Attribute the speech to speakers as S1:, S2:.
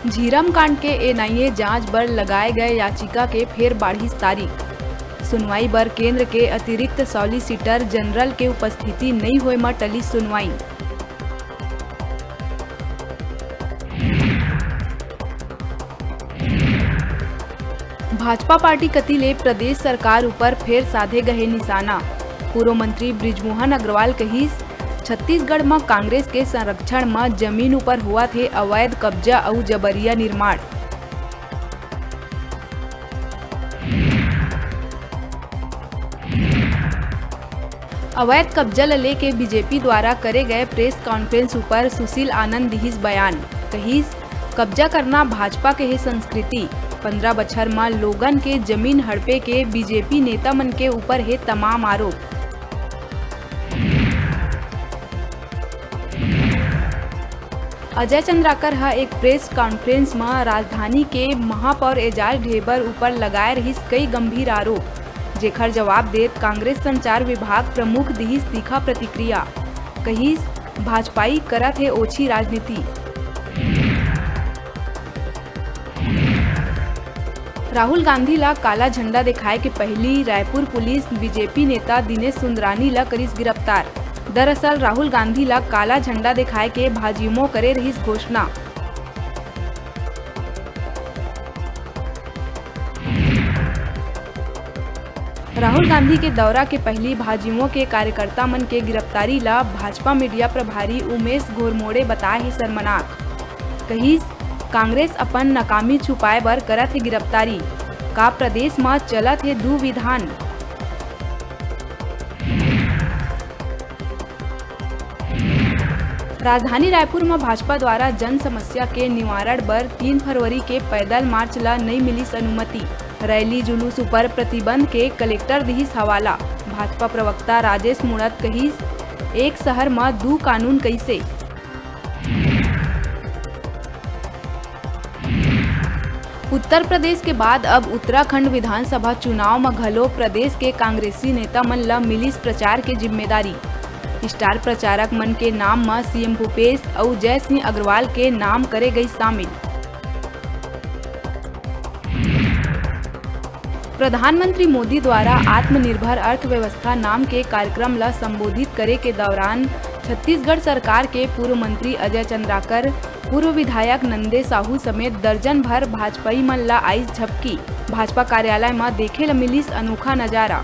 S1: झीरम कांड के एनआईए जांच बर लगाए गए याचिका के फिर बढ़ी तारीख। सुनवाई बर केंद्र के अतिरिक्त सॉलिसिटर जनरल के उपस्थिति नहीं होए में टली सुनवाई। भाजपा पार्टी कति ले प्रदेश सरकार ऊपर फिर साधे गए निशाना। पूर्व मंत्री बृजमोहन अग्रवाल कहिस, छत्तीसगढ़ में कांग्रेस के संरक्षण में जमीन ऊपर हुआ थे अवैध कब्जा और जबरिया निर्माण। अवैध कब्जा लेके बीजेपी द्वारा करे गए प्रेस कॉन्फ्रेंस ऊपर सुशील आनंद दिहिस बयान। कहिस, कब्जा करना भाजपा के ही संस्कृति। 15 बछर में लोगन के जमीन हड़पे के बीजेपी नेता मन के ऊपर है तमाम आरोप। अजय चंद्राकर एक प्रेस कॉन्फ्रेंस में राजधानी के महापौर एजाज ढेबर ऊपर लगाए रहिस कई गंभीर आरोप, जेकर जवाब देत कांग्रेस संचार विभाग प्रमुख दिहिस तीखा प्रतिक्रिया। कहिस, भाजपाई करत है ओछी राजनीति। राहुल गांधी ला काला झंडा दिखाए के पहली रायपुर पुलिस बीजेपी नेता दिनेश सुंदरानी ला करिस गिरफ्तार। दरअसल राहुल गांधी ला काला झंडा दिखाए के भाजीमो करे रहिस घोषणा। राहुल गांधी के दौरा के पहली भाजीमो के कार्यकर्ता मन के गिरफ्तारी ला भाजपा मीडिया प्रभारी उमेश घोरमोड़े बताए है शर्मनाक। कहिस, कांग्रेस अपन नाकामी छुपाए बर करत है गिरफ्तारी। का प्रदेश में चलत है दू विधान। राजधानी रायपुर में भाजपा द्वारा जन समस्या के निवारण बर 3 फरवरी के पैदल मार्च ला नहीं मिलिस अनुमति। रैली जुलूस ऊपर प्रतिबंध के कलेक्टर दिहिस हवाला। भाजपा प्रवक्ता राजेश मुणत कहिस, एक शहर में 2 कानून कैसे। उत्तर प्रदेश के बाद अब उत्तराखंड विधानसभा चुनाव में घलो प्रदेश के कांग्रेसी नेता मन ला मिलिस प्रचार के जिम्मेदारी। स्टार प्रचारक मन के नाम में सीएम भूपेश और जय सिंह अग्रवाल के नाम करे गई शामिल। प्रधानमंत्री मोदी द्वारा आत्मनिर्भर अर्थव्यवस्था नाम के कार्यक्रम ला संबोधित करे के दौरान छत्तीसगढ़ सरकार के पूर्व मंत्री अजय चंद्राकर, पूर्व विधायक नंदे साहू समेत दर्जन भर भाजपाई मन ला आइस झपकी। भाजपा कार्यालय में देखे ला मिलिस अनोखा नजारा।